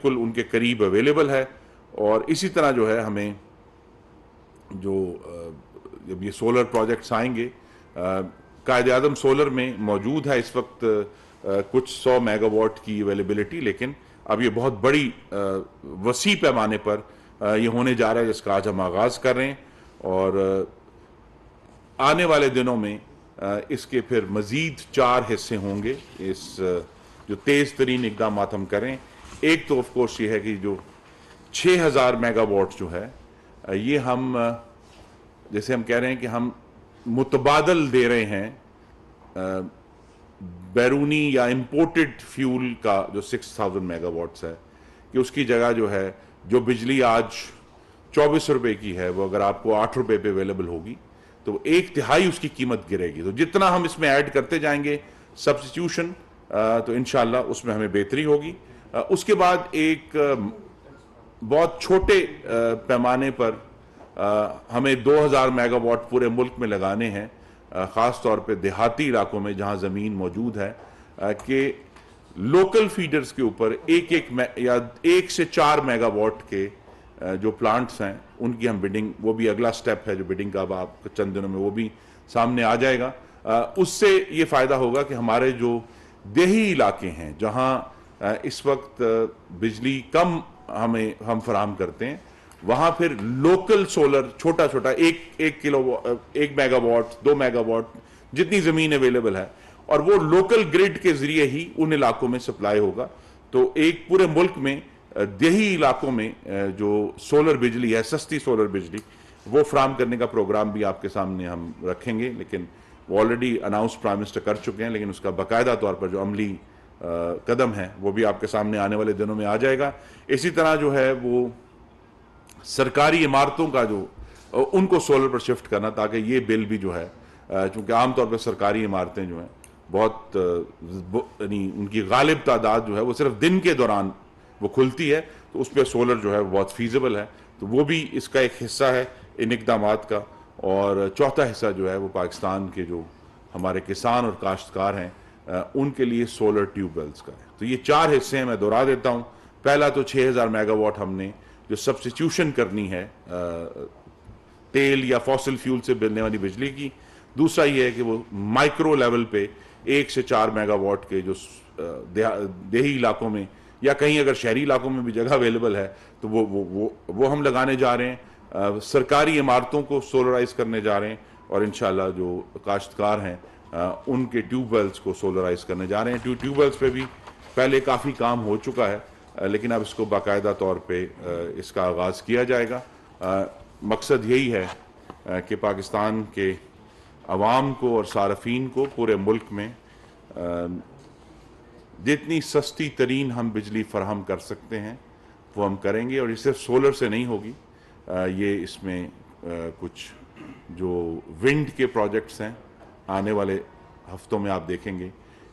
बिल्कुल उनके करीब अवेलेबल है। और इसी तरह जो है हमें जो जब ये सोलर प्रोजेक्ट्स आएंगे, कायद आज़म सोलर में मौजूद है इस वक्त कुछ 100 मेगावाट की अवेलेबिलिटी, लेकिन अब ये बहुत बड़ी वसी पैमाने पर ये होने जा रहा है, जिसका आज हम आगाज़ कर रहे हैं। और आने वाले दिनों में इसके फिर मज़ीद 4 हिस्से होंगे इस जो तेज़ तरीन इकदाम हम करें। एक तो ऑफ कोर्स ये है कि जो 6000 मेगावाट जो है ये हम जैसे हम कह रहे हैं कि हम मुतबादल दे रहे हैं बैरूनी या इंपोर्टेड फ्यूल का जो 6000 मेगावाट्स है, कि उसकी जगह जो है जो बिजली आज 24 रुपए की है वो अगर आपको 8 रुपए पे अवेलेबल होगी तो 1/3 उसकी कीमत गिरेगी। तो जितना हम इसमें ऐड करते जाएंगे सब्स्टिट्यूशन, तो इंशाल्लाह उसमें हमें बेहतरी होगी। उसके बाद एक बहुत छोटे पैमाने पर हमें 2000 मेगावाट पूरे मुल्क में लगाने हैं, ख़ास तौर पे देहाती इलाकों में जहां ज़मीन मौजूद है, कि लोकल फीडर्स के ऊपर या 1 से 4 मेगावाट के जो प्लांट्स हैं उनकी हम बिडिंग, वो भी अगला स्टेप है जो बिडिंग का अब आप चंद दिनों में वो भी सामने आ जाएगा। उससे ये फ़ायदा होगा कि हमारे जो देही इलाके हैं जहां इस वक्त बिजली कम हम फराहम करते हैं, वहां फिर लोकल सोलर छोटा छोटा 1 मेगावाट 2 मेगावाट जितनी ज़मीन अवेलेबल है, और वो लोकल ग्रिड के ज़रिए ही उन इलाकों में सप्लाई होगा। तो एक पूरे मुल्क में देही इलाकों में जो सोलर बिजली है, सस्ती सोलर बिजली, वो फ्राहम करने का प्रोग्राम भी आपके सामने हम रखेंगे। लेकिन वो ऑलरेडी अनाउंस प्राइम मिनिस्टर कर चुके हैं, लेकिन उसका बाकायदा तौर पर जो अमली कदम है वो भी आपके सामने आने वाले दिनों में आ जाएगा। इसी तरह जो है वो सरकारी इमारतों का जो उनको सोलर पर शिफ्ट करना, ताकि ये बिल भी जो है, चूंकि आमतौर पर सरकारी इमारतें जो हैं बहुत यानी उनकी गालिब तादाद जो है वो सिर्फ दिन के दौरान वो खुलती है, तो उस पर सोलर जो है बहुत फीजिबल है। तो वो भी इसका एक हिस्सा है इन इकदामात का। और चौथा हिस्सा जो है वो पाकिस्तान के जो हमारे किसान और काश्तकार हैं उनके लिए सोलर ट्यूबवेल्स का है। तो ये 4 हिस्से हैं, मैं दोहरा देता हूँ। पहला तो 6000 मेगावाट हमने जो सब्स्टिट्यूशन करनी है तेल या फॉसिल फ्यूल से बनने वाली बिजली की। दूसरा ये है कि वो माइक्रो लेवल पे 1 से 4 मेगावाट के जो देही इलाकों में या कहीं अगर शहरी इलाकों में भी जगह अवेलेबल है तो वो हम लगाने जा रहे हैं। सरकारी इमारतों को सोलराइज करने जा रहे हैं, और इंशाल्लाह जो काश्तकार हैं उनके ट्यूबवेल्स को सोलराइज करने जा रहे हैं। ट्यूबवेल्स पे भी पहले काफ़ी काम हो चुका है, लेकिन अब इसको बाकायदा तौर पे इसका आगाज़ किया जाएगा। मकसद यही है कि पाकिस्तान के अवाम को और सारफीन को पूरे मुल्क में जितनी सस्ती तरीन हम बिजली फराहम कर सकते हैं वो हम करेंगे। और ये सिर्फ सोलर से नहीं होगी, ये इसमें कुछ जो विंड के प्रोजेक्ट्स हैं आने वाले हफ्तों में आप देखेंगे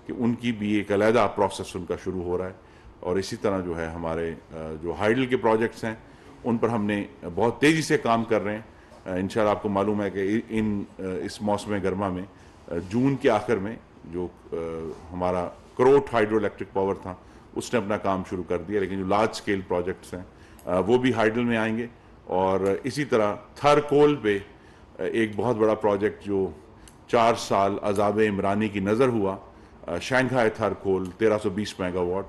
कि उनकी भी एक अलहदा प्रोसेस उनका शुरू हो रहा है। और इसी तरह जो है हमारे जो हाइडल के प्रोजेक्ट्स हैं उन पर हमने बहुत तेज़ी से काम कर रहे हैं। इंशाल्लाह आपको मालूम है कि इस मौसम गर्मा में जून के आखिर में जो हमारा करोट हाइड्रो इलेक्ट्रिक पावर था उसने अपना काम शुरू कर दिया, लेकिन जो लार्ज स्केल प्रोजेक्ट्स हैं वो भी हाइडल में आएंगे। और इसी तरह थर कोल पे एक बहुत बड़ा प्रोजेक्ट जो 4 साल अज़ाब इमरानी की नज़र हुआ, शंघाई थर कोल 1320 मेगावाट,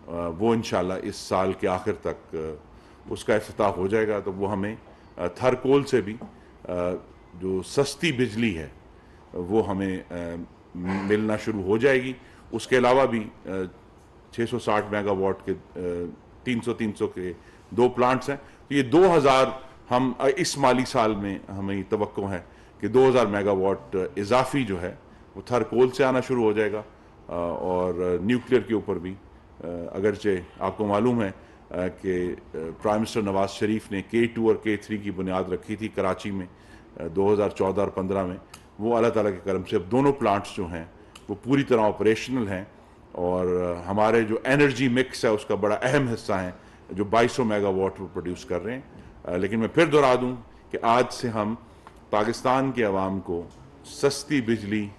वो इंशाल्लाह इस साल के आखिर तक उसका इफ्तिताह हो जाएगा। तो वो हमें थर कोल से भी जो सस्ती बिजली है वो हमें मिलना शुरू हो जाएगी। उसके अलावा भी 660 मेगावाट के 300 के 2 प्लांट्स हैं। तो ये 2000 हम इस माली साल में हमें तवक्को है कि 2000 मेगावाट इजाफी जो है वो थर कोल से आना शुरू हो जाएगा। और न्यूक्लियर के ऊपर भी अगरचे आपको मालूम है कि प्राइम मिनिस्टर नवाज शरीफ ने K2 और K3 की बुनियाद रखी थी कराची में 2014 और 15 में। वो अल्लाह ताला के करम से अब दोनों प्लांट्स जो हैं वो पूरी तरह ऑपरेशनल हैं, और हमारे जो एनर्जी मिक्स है उसका बड़ा अहम हिस्सा है जो 2200 मेगावाट वो प्रोड्यूस कर रहे हैं। लेकिन मैं फिर दोहरा दूं कि आज से हम पाकिस्तान के अवाम को सस्ती बिजली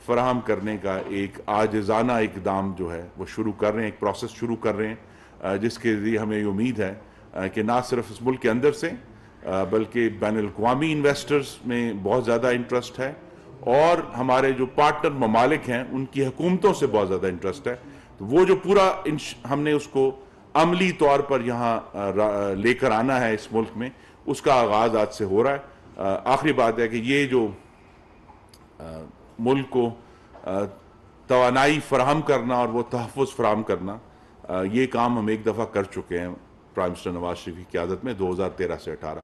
फराहम करने का एक आजिज़ाना इक़दाम जो है वो शुरू कर रहे हैं, एक प्रोसेस शुरू कर रहे हैं। जिसके लिए हमें ये उम्मीद है कि ना सिर्फ इस मुल्क के अंदर से बल्कि बैनुल-अक़वामी इन्वेस्टर्स में बहुत ज़्यादा इंटरेस्ट है और हमारे जो पार्टनर ममालिक हैं उनकी हुकूमतों से बहुत ज़्यादा इंटरेस्ट है। तो वो जो पूरा हमने उसको अमली तौर पर यहाँ लेकर आना है इस मुल्क में, उसका आगाज़ आज से हो रहा है। आखिरी बात है कि ये जो मुल्क को तवानाई फराहम करना और वो तहफ़्फ़ुज़ फराहम करना, ये काम हम एक दफ़ा कर चुके हैं प्राइम मिनिस्टर नवाज शरीफ की क़यादत में 2013 से 18।